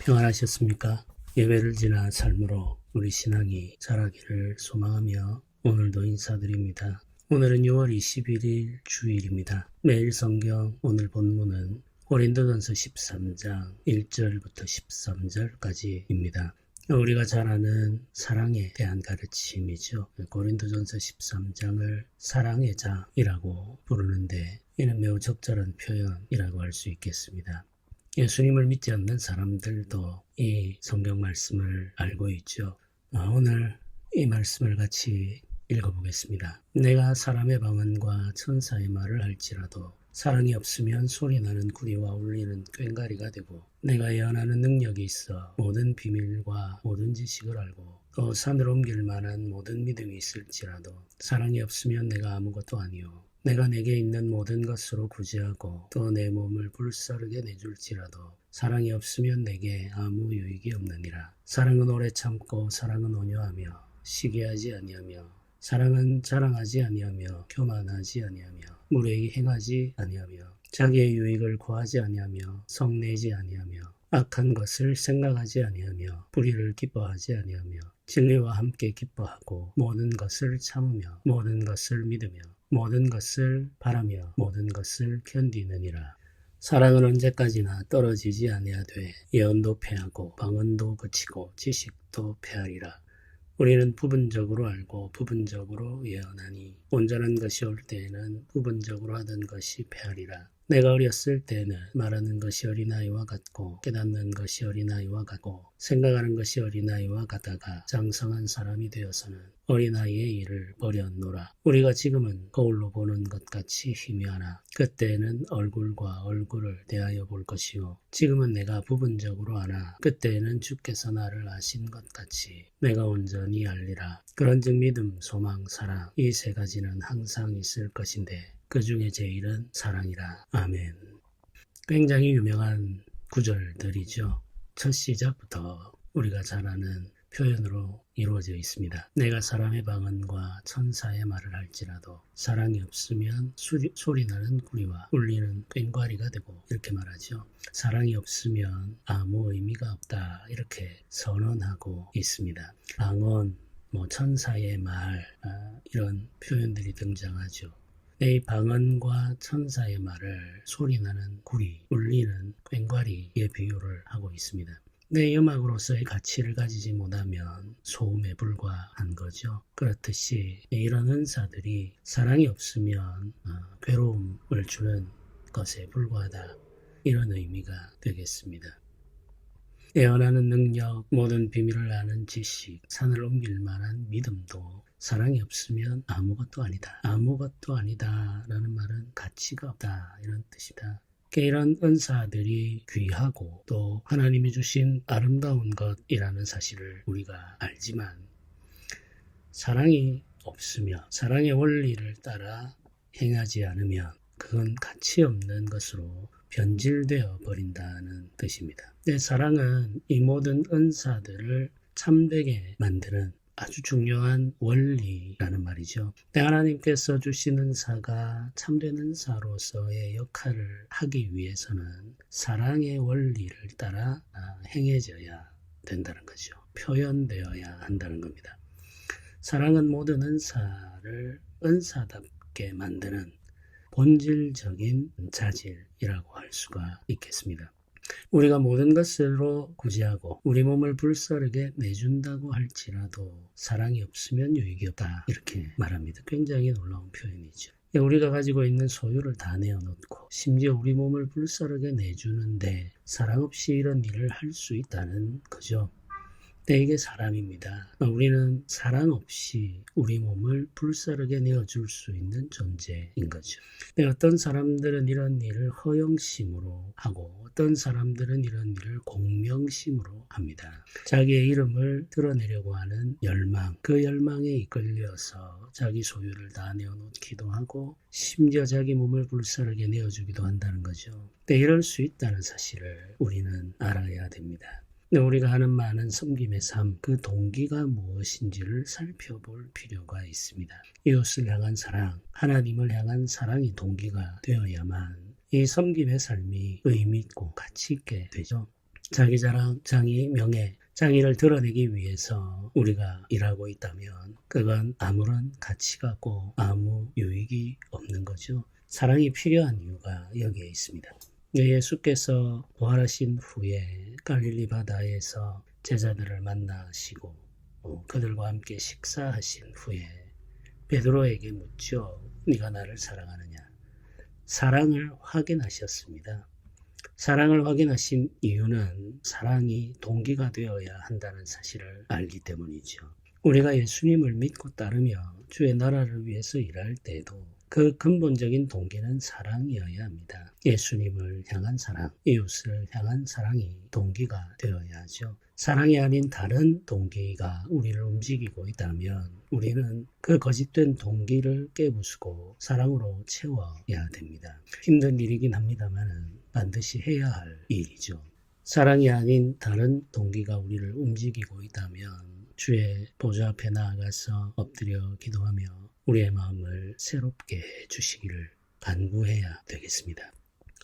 평안하셨습니까? 예배를 지나 삶으로 우리 신앙이 자라기를 소망하며 오늘도 인사드립니다. 오늘은 6월 21일 주일입니다. 매일 성경 오늘 본문은 고린도전서 13장 1절부터 13절까지입니다. 우리가 잘 아는 사랑에 대한 가르침이죠. 고린도전서 13장을 사랑의 장이라고 부르는데 이는 매우 적절한 표현이라고 할 수 있겠습니다. 예수님을 믿지 않는 사람들도 이 성경 말씀을 알고 있죠. 오늘 이 말씀을 같이 읽어보겠습니다. 내가 사람의 방언과 천사의 말을 할지라도 사랑이 없으면 소리나는 구리와 울리는 꽹과리가 되고 내가 예언하는 능력이 있어 모든 비밀과 모든 지식을 알고 또 산을 옮길 만한 모든 믿음이 있을지라도 사랑이 없으면 내가 아무것도 아니요 내가 내게 있는 모든 것으로 구제하고 또 내 몸을 불사르게 내줄지라도 사랑이 없으면 내게 아무 유익이 없느니라. 사랑은 오래 참고 사랑은 온유하며 시기하지 아니하며 사랑은 자랑하지 아니하며 교만하지 아니하며 무례히 행하지 아니하며 자기의 유익을 구하지 아니하며 성내지 아니하며 악한 것을 생각하지 아니하며 불의를 기뻐하지 아니하며 진리와 함께 기뻐하고 모든 것을 참으며 모든 것을 믿으며 모든 것을 바라며 모든 것을 견디느니라. 사랑은 언제까지나 떨어지지 아니하되 예언도 패하고 방언도 그치고 지식도 패하리라. 우리는 부분적으로 알고 부분적으로 예언하니 온전한 것이 올 때에는 부분적으로 하던 것이 패하리라. 내가 어렸을 때는 말하는 것이 어린아이와 같고 깨닫는 것이 어린아이와 같고 생각하는 것이 어린아이와 같다가 장성한 사람이 되어서는 어린아이의 일을 버렸노라. 우리가 지금은 거울로 보는 것 같이 희미하나 그때에는 얼굴과 얼굴을 대하여 볼 것이요 지금은 내가 부분적으로 아나 그때에는 주께서 나를 아신 것 같이 내가 온전히 알리라. 그런즉 믿음, 소망, 사랑 이 세 가지는 항상 있을 것인데 그 중에 제일은 사랑이라. 아멘. 굉장히 유명한 구절들이죠. 첫 시작부터 우리가 잘 아는 표현으로 이루어져 있습니다. 내가 사람의 방언과 천사의 말을 할지라도 사랑이 없으면 소리나는 구리와 울리는 꽹과리가 되고 이렇게 말하죠. 사랑이 없으면 아무 의미가 없다 이렇게 선언하고 있습니다. 방언, 천사의 말 이런 표현들이 등장하죠. 이 방언과 천사의 말을 소리나는 구리, 울리는 꽹과리에 비유를 하고 있습니다. 내 음악으로서의 가치를 가지지 못하면 소음에 불과한 거죠. 그렇듯이 이런 은사들이 사랑이 없으면 괴로움을 주는 것에 불과하다. 이런 의미가 되겠습니다. 예언하는 능력, 모든 비밀을 아는 지식, 산을 옮길 만한 믿음도 사랑이 없으면 아무것도 아니다. 아무것도 아니다 라는 말은 가치가 없다 이런 뜻이다. 이런 은사들이 귀하고 또 하나님이 주신 아름다운 것이라는 사실을 우리가 알지만 사랑이 없으며 사랑의 원리를 따라 행하지 않으면 그건 가치 없는 것으로 변질되어 버린다는 뜻입니다. 사랑은 이 모든 은사들을 참되게 만드는 아주 중요한 원리라는 말이죠. 하나님께서 주신 은사가 참된 은사로서의 역할을 하기 위해서는 사랑의 원리를 따라 행해져야 된다는 거죠. 표현되어야 한다는 겁니다. 사랑은 모든 은사를 은사답게 만드는 본질적인 자질이라고 할 수가 있겠습니다. 우리가 모든 것으로 구제하고 우리 몸을 불사르게 내준다고 할지라도 사랑이 없으면 유익이 없다 이렇게 말합니다. 굉장히 놀라운 표현이죠. 우리가 가지고 있는 소유를 다 내어놓고 심지어 우리 몸을 불사르게 내주는데 사랑 없이 이런 일을 할 수 있다는 거죠. 이게 사람입니다. 우리는 사랑 없이 우리 몸을 불사르게 내어줄 수 있는 존재인 거죠. 어떤 사람들은 이런 일을 허영심으로 하고 어떤 사람들은 이런 일을 공명심으로 합니다. 자기의 이름을 드러내려고 하는 열망, 그 열망에 이끌려서 자기 소유를 다 내어놓기도 하고 심지어 자기 몸을 불사르게 내어주기도 한다는 거죠. 이럴 수 있다는 사실을 우리는 알아야 됩니다. 우리가 하는 많은 섬김의 삶, 그 동기가 무엇인지를 살펴볼 필요가 있습니다. 이웃을 향한 사랑, 하나님을 향한 사랑이 동기가 되어야만 이 섬김의 삶이 의미 있고 가치 있게 되죠. 자기 자랑, 자기 명예, 자기를 드러내기 위해서 우리가 일하고 있다면 그건 아무런 가치가 없고 아무 유익이 없는 거죠. 사랑이 필요한 이유가 여기에 있습니다. 예수께서 부활하신 후에 갈릴리 바다에서 제자들을 만나시고 그들과 함께 식사하신 후에 베드로에게 묻죠. 네가 나를 사랑하느냐? 사랑을 확인하셨습니다. 사랑을 확인하신 이유는 사랑이 동기가 되어야 한다는 사실을 알기 때문이죠. 우리가 예수님을 믿고 따르며 주의 나라를 위해서 일할 때에도 그 근본적인 동기는 사랑이어야 합니다. 예수님을 향한 사랑, 이웃을 향한 사랑이 동기가 되어야 하죠. 사랑이 아닌 다른 동기가 우리를 움직이고 있다면 우리는 그 거짓된 동기를 깨부수고 사랑으로 채워야 됩니다. 힘든 일이긴 합니다만 반드시 해야 할 일이죠. 사랑이 아닌 다른 동기가 우리를 움직이고 있다면 주의 보좌 앞에 나아가서 엎드려 기도하며 우리의 마음을 새롭게 해주시기를 간구해야 되겠습니다.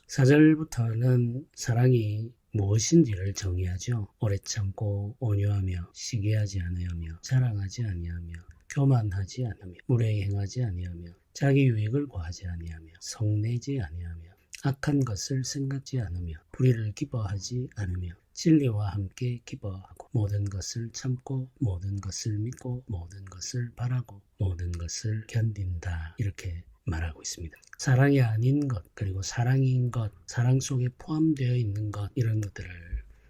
4절부터는 사랑이 무엇인지를 정의하죠. 오래 참고 온유하며 시기하지 아니하며 자랑하지 아니하며 교만하지 않으며 무례히 행하지 아니하며 자기 유익을 구하지 아니하며 성내지 아니하며 악한 것을 생각지 않으며 불의를 기뻐하지 않으며 진리와 함께 기뻐하고 모든 것을 참고 모든 것을 믿고 모든 것을 바라고 모든 것을 견딘다. 이렇게 말하고 있습니다. 사랑이 아닌 것 그리고 사랑인 것, 사랑 속에 포함되어 있는 것 이런 것들을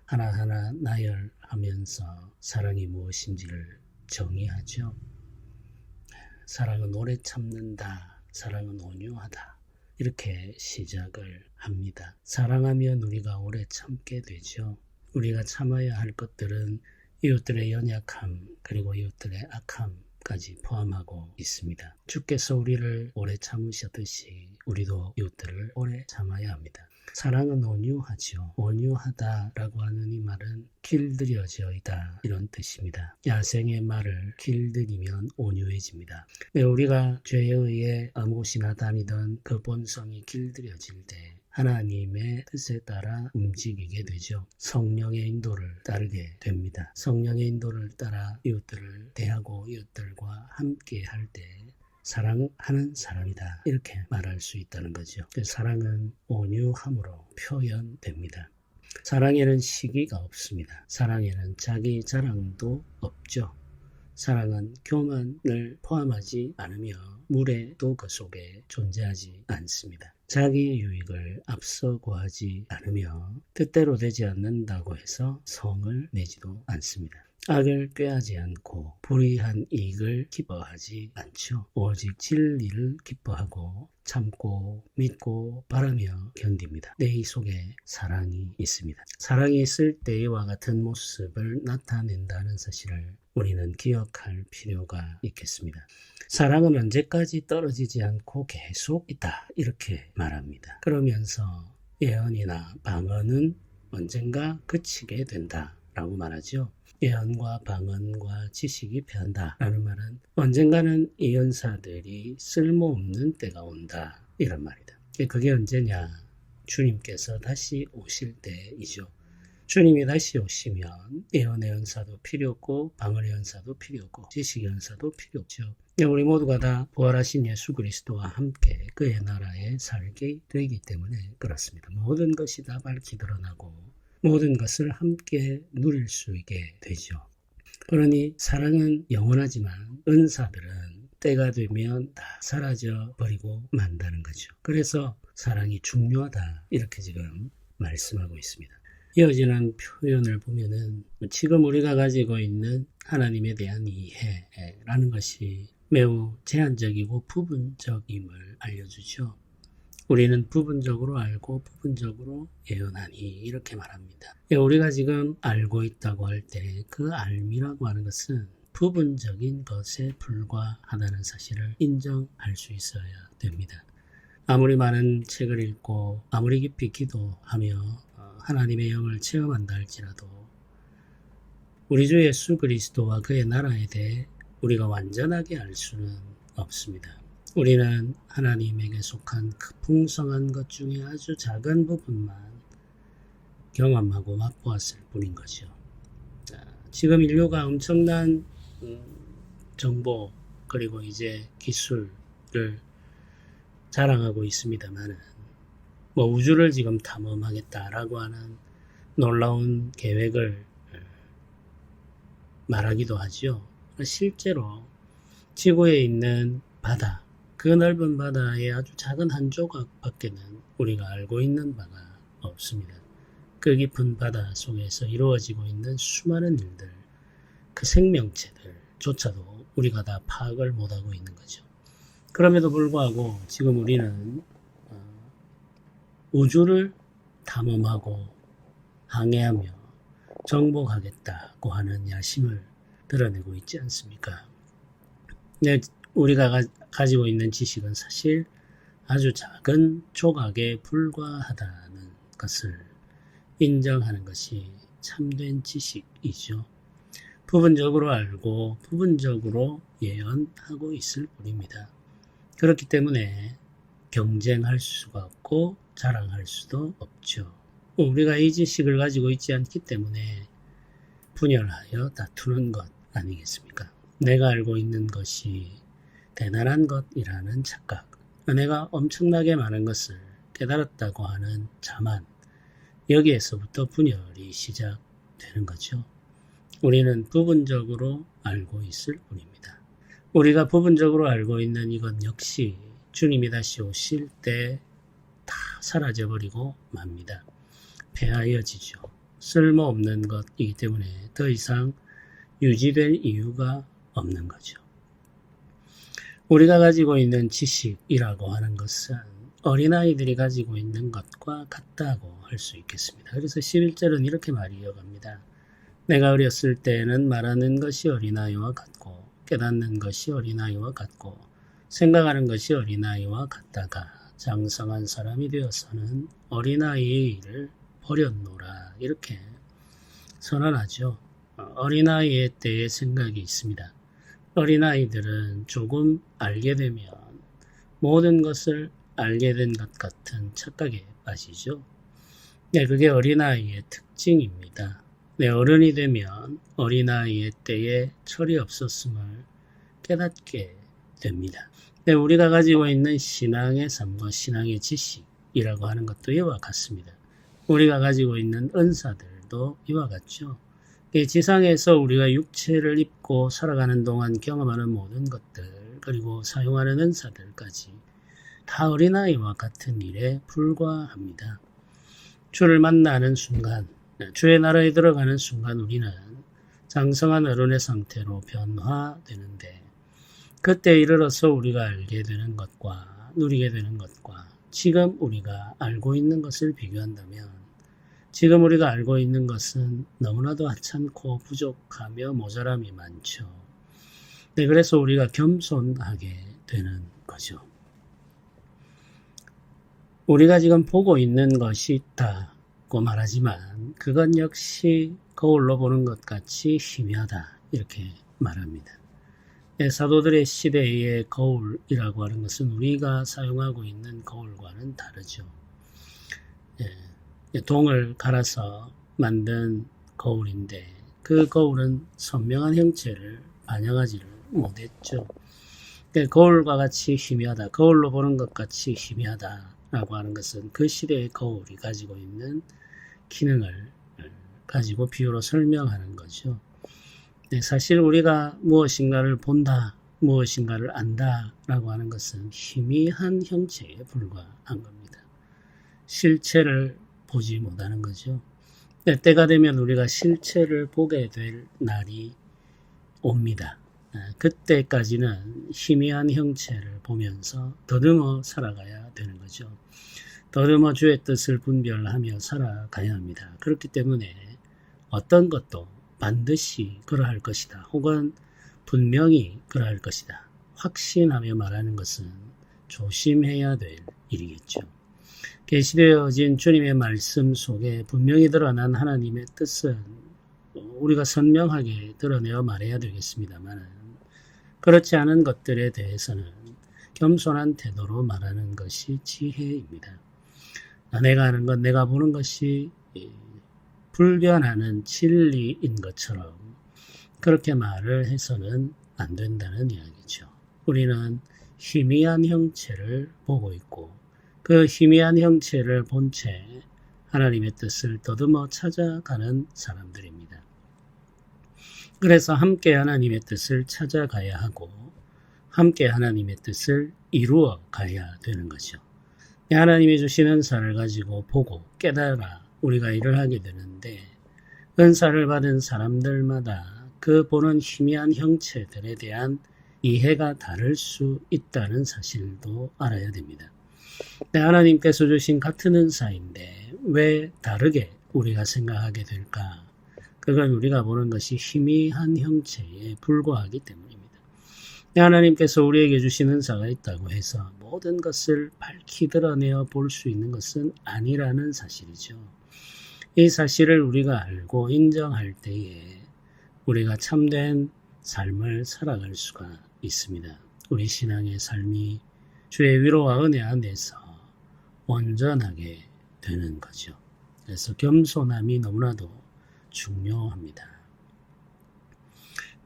하나하나 나열하면서 사랑이 무엇인지를 정의하죠. 사랑은 오래 참는다. 사랑은 온유하다. 이렇게 시작을 합니다. 사랑하면 우리가 오래 참게 되죠. 우리가 참아야 할 것들은 이웃들의 연약함 그리고 이웃들의 악함까지 포함하고 있습니다. 주께서 우리를 오래 참으셨듯이 우리도 이웃들을 오래 참아야 합니다. 사랑은 온유하죠. 온유하다라고 하는 이 말은 길들여져있다 이런 뜻입니다. 야생의 말을 길들이면 온유해집니다. 우리가 죄에 의해 아무 곳이나 다니던 그 본성이 길들여질 때 하나님의 뜻에 따라 움직이게 되죠. 성령의 인도를 따르게 됩니다. 성령의 인도를 따라 이웃들을 대하고 이웃들과 함께 할 때 사랑하는 사람이다. 이렇게 말할 수 있다는 거죠. 사랑은 온유함으로 표현됩니다. 사랑에는 시기가 없습니다. 사랑에는 자기 자랑도 없죠. 사랑은 교만을 포함하지 않으며 무례도 그 속에 존재하지 않습니다. 자기 유익을 앞서 구하지 않으며 뜻대로 되지 않는다고 해서 성을 내지도 않습니다. 악을 꾀하지 않고 불의한 이익을 기뻐하지 않죠. 오직 진리를 기뻐하고 참고 믿고 바라며 견딥니다. 내 이 속에 사랑이 있습니다. 사랑이 있을 때와 같은 모습을 나타낸다는 사실을 우리는 기억할 필요가 있겠습니다. 사랑은 언제까지 떨어지지 않고 계속 있다 이렇게 말합니다. 그러면서 예언이나 방언은 언젠가 그치게 된다라고 말하죠. 예언과 방언과 지식이 변한다라는 말은 언젠가는 예언사들이 쓸모없는 때가 온다 이런 말이다. 그게 언제냐? 주님께서 다시 오실 때이죠. 주님이 다시 오시면 예언의 연사도 필요 없고 방언의 연사도 필요 없고 지식의 연사도 필요 없죠. 우리 모두가 다 부활하신 예수 그리스도와 함께 그의 나라에 살게 되기 때문에 그렇습니다. 모든 것이 다 밝히 드러나고 모든 것을 함께 누릴 수 있게 되죠. 그러니 사랑은 영원하지만 은사들은 때가 되면 다 사라져 버리고 만다는 거죠. 그래서 사랑이 중요하다 이렇게 지금 말씀하고 있습니다. 이어지는 표현을 보면은 지금 우리가 가지고 있는 하나님에 대한 이해라는 것이 매우 제한적이고 부분적임을 알려주죠. 우리는 부분적으로 알고 부분적으로 예언하니 이렇게 말합니다. 우리가 지금 알고 있다고 할 때 그 알미라고 하는 것은 부분적인 것에 불과하다는 사실을 인정할 수 있어야 됩니다. 아무리 많은 책을 읽고 아무리 깊이 기도하며 하나님의 영을 체험한다 할지라도 우리 주 예수 그리스도와 그의 나라에 대해 우리가 완전하게 알 수는 없습니다. 우리는 하나님에게 속한 그 풍성한 것 중에 아주 작은 부분만 경험하고 맛보았을 뿐인 거죠. 지금 인류가 엄청난 정보 그리고 이제 기술을 자랑하고 있습니다만 뭐 우주를 지금 탐험하겠다라고 하는 놀라운 계획을 말하기도 하죠. 실제로 지구에 있는 바다, 그 넓은 바다의 아주 작은 한 조각밖에는 우리가 알고 있는 바가 없습니다. 그 깊은 바다 속에서 이루어지고 있는 수많은 일들, 그 생명체들조차도 우리가 다 파악을 못하고 있는 거죠. 그럼에도 불구하고 지금 우리는 우주를 탐험하고 항해하며 정복하겠다고 하는 야심을 드러내고 있지 않습니까? 네, 우리가 가지고 있는 지식은 사실 아주 작은 조각에 불과하다는 것을 인정하는 것이 참된 지식이죠. 부분적으로 알고 부분적으로 예언하고 있을 뿐입니다. 그렇기 때문에 경쟁할 수가 없고 자랑할 수도 없죠. 우리가 이 지식을 가지고 있지 않기 때문에 분열하여 다투는 것 아니겠습니까? 내가 알고 있는 것이 대단한 것이라는 착각, 내가 엄청나게 많은 것을 깨달았다고 하는 자만, 여기에서부터 분열이 시작되는 거죠. 우리는 부분적으로 알고 있을 뿐입니다. 우리가 부분적으로 알고 있는 이것 역시 주님이 다시 오실 때 다 사라져버리고 맙니다. 폐하여지죠. 쓸모없는 것이기 때문에 더 이상 유지될 이유가 없는 거죠. 우리가 가지고 있는 지식이라고 하는 것은 어린아이들이 가지고 있는 것과 같다고 할 수 있겠습니다. 그래서 11절은 이렇게 말이 이어갑니다. 내가 어렸을 때는 말하는 것이 어린아이와 같고 깨닫는 것이 어린아이와 같고 생각하는 것이 어린아이와 같다가 장성한 사람이 되어서는 어린아이의 일을 버렸노라, 이렇게 선언하죠. 어린아이의 때의 생각이 있습니다. 어린아이들은 조금 알게 되면 모든 것을 알게 된 것 같은 착각에 빠지죠. 네, 그게 어린아이의 특징입니다. 네, 어른이 되면 어린아이의 때에 철이 없었음을 깨닫게 됩니다. 네, 우리가 가지고 있는 신앙의 삶과 신앙의 지식이라고 하는 것도 이와 같습니다. 우리가 가지고 있는 은사들도 이와 같죠. 지상에서 우리가 육체를 입고 살아가는 동안 경험하는 모든 것들, 그리고 사용하는 은사들까지 다 어린아이와 같은 일에 불과합니다. 주를 만나는 순간, 주의 나라에 들어가는 순간 우리는 장성한 어른의 상태로 변화되는데, 그때 이르러서 우리가 알게 되는 것과 누리게 되는 것과 지금 우리가 알고 있는 것을 비교한다면 지금 우리가 알고 있는 것은 너무나도 하찮고 부족하며 모자람이 많죠. 네, 그래서 우리가 겸손하게 되는 거죠. 우리가 지금 보고 있는 것이 있다고 말하지만 그건 역시 거울로 보는 것 같이 희미하다, 이렇게 말합니다. 네, 사도들의 시대의 거울이라고 하는 것은 우리가 사용하고 있는 거울과는 다르죠. 동을 갈아서 만든 거울인데 그 거울은 선명한 형체를 반영하지를 못했죠. 거울과 같이 희미하다, 거울로 보는 것 같이 희미하다라고 하는 것은 그 시대의 거울이 가지고 있는 기능을 가지고 비유로 설명하는 거죠. 사실 우리가 무엇인가를 본다, 무엇인가를 안다라고 하는 것은 희미한 형체에 불과한 겁니다. 실체를 보지 못하는 거죠. 때가 되면 우리가 실체를 보게 될 날이 옵니다. 그때까지는 희미한 형체를 보면서 더듬어 살아가야 되는 거죠. 더듬어 주의 뜻을 분별하며 살아가야 합니다. 그렇기 때문에 어떤 것도 반드시 그러할 것이다, 혹은 분명히 그러할 것이다 확신하며 말하는 것은 조심해야 될 일이겠죠. 계시되어진 주님의 말씀 속에 분명히 드러난 하나님의 뜻은 우리가 선명하게 드러내어 말해야 되겠습니다만, 그렇지 않은 것들에 대해서는 겸손한 태도로 말하는 것이 지혜입니다. 내가 하는 것, 내가 보는 것이 불변하는 진리인 것처럼 그렇게 말을 해서는 안 된다는 이야기죠. 우리는 희미한 형체를 보고 있고 그 희미한 형체를 본 채 하나님의 뜻을 더듬어 찾아가는 사람들입니다. 그래서 함께 하나님의 뜻을 찾아가야 하고 함께 하나님의 뜻을 이루어 가야 되는 거죠. 하나님이 주신 은사를 가지고 보고 깨달아 우리가 일을 하게 되는데 은사를 받은 사람들마다 그 보는 희미한 형체들에 대한 이해가 다를 수 있다는 사실도 알아야 됩니다. 하나님께서 주신 같은 은사인데 왜 다르게 우리가 생각하게 될까? 그건 우리가 보는 것이 희미한 형체에 불과하기 때문입니다. 하나님께서 우리에게 주신 은사가 있다고 해서 모든 것을 밝히 드러내어 볼 수 있는 것은 아니라는 사실이죠. 이 사실을 우리가 알고 인정할 때에 우리가 참된 삶을 살아갈 수가 있습니다. 우리 신앙의 삶이 주의 위로와 은혜 안에서 온전하게 되는 거죠. 그래서 겸손함이 너무나도 중요합니다.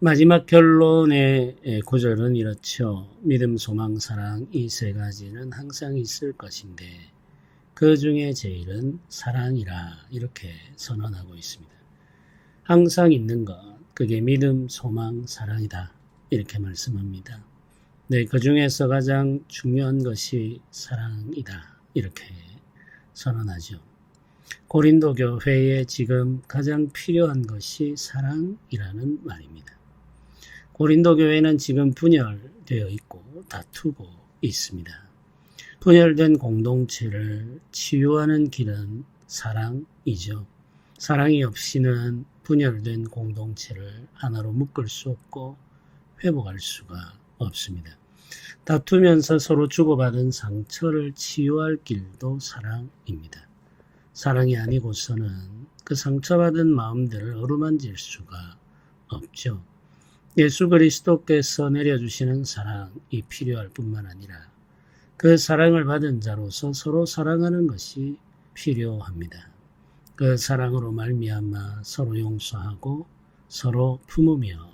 마지막 결론의 구절은 이렇죠. 믿음, 소망, 사랑 이 세 가지는 항상 있을 것인데 그 중에 제일은 사랑이라 이렇게 선언하고 있습니다. 항상 있는 것, 그게 믿음, 소망, 사랑이다 이렇게 말씀합니다. 네, 그 중에서 가장 중요한 것이 사랑이다 이렇게 선언하죠. 고린도 교회에 지금 가장 필요한 것이 사랑이라는 말입니다. 고린도 교회는 지금 분열되어 있고 다투고 있습니다. 분열된 공동체를 치유하는 길은 사랑이죠. 사랑이 없이는 분열된 공동체를 하나로 묶을 수 없고 회복할 수가 없습니다. 다투면서 서로 주고받은 상처를 치유할 길도 사랑입니다. 사랑이 아니고서는 그 상처받은 마음들을 어루만질 수가 없죠. 예수 그리스도께서 내려주시는 사랑이 필요할 뿐만 아니라 그 사랑을 받은 자로서 서로 사랑하는 것이 필요합니다. 그 사랑으로 말미암아 서로 용서하고 서로 품으며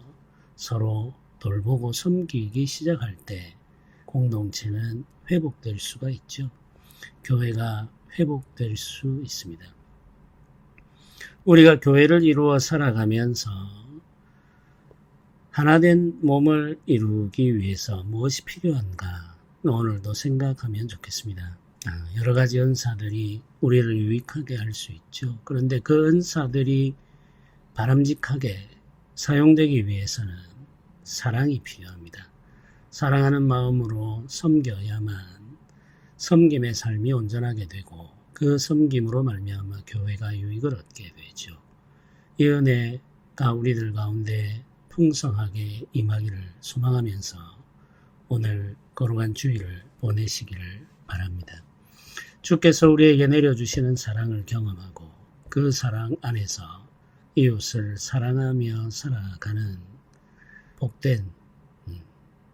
서로 돌보고 섬기기 시작할 때 공동체는 회복될 수가 있죠. 교회가 회복될 수 있습니다. 우리가 교회를 이루어 살아가면서 하나된 몸을 이루기 위해서 무엇이 필요한가 오늘도 생각하면 좋겠습니다. 여러 가지 은사들이 우리를 유익하게 할 수 있죠. 그런데 그 은사들이 바람직하게 사용되기 위해서는 사랑이 필요합니다. 사랑하는 마음으로 섬겨야만 섬김의 삶이 온전하게 되고 그 섬김으로 말미암아 교회가 유익을 얻게 되죠. 이 은혜가 우리들 가운데 풍성하게 임하기를 소망하면서 오늘 거룩한 주일을 보내시기를 바랍니다. 주께서 우리에게 내려주시는 사랑을 경험하고 그 사랑 안에서 이웃을 사랑하며 살아가는 복된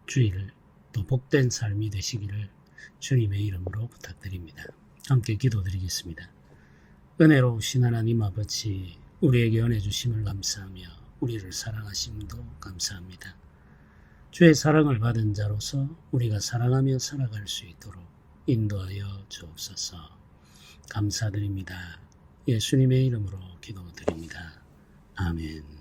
주일 또 복된 삶이 되시기를 주님의 이름으로 부탁드립니다. 함께 기도드리겠습니다. 은혜로우신 하나님 아버지, 우리에게 은혜 주심을 감사하며 우리를 사랑하심도 감사합니다. 주의 사랑을 받은 자로서 우리가 사랑하며 살아갈 수 있도록 인도하여 주옵소서. 감사드립니다. 예수님의 이름으로 기도드립니다. 아멘.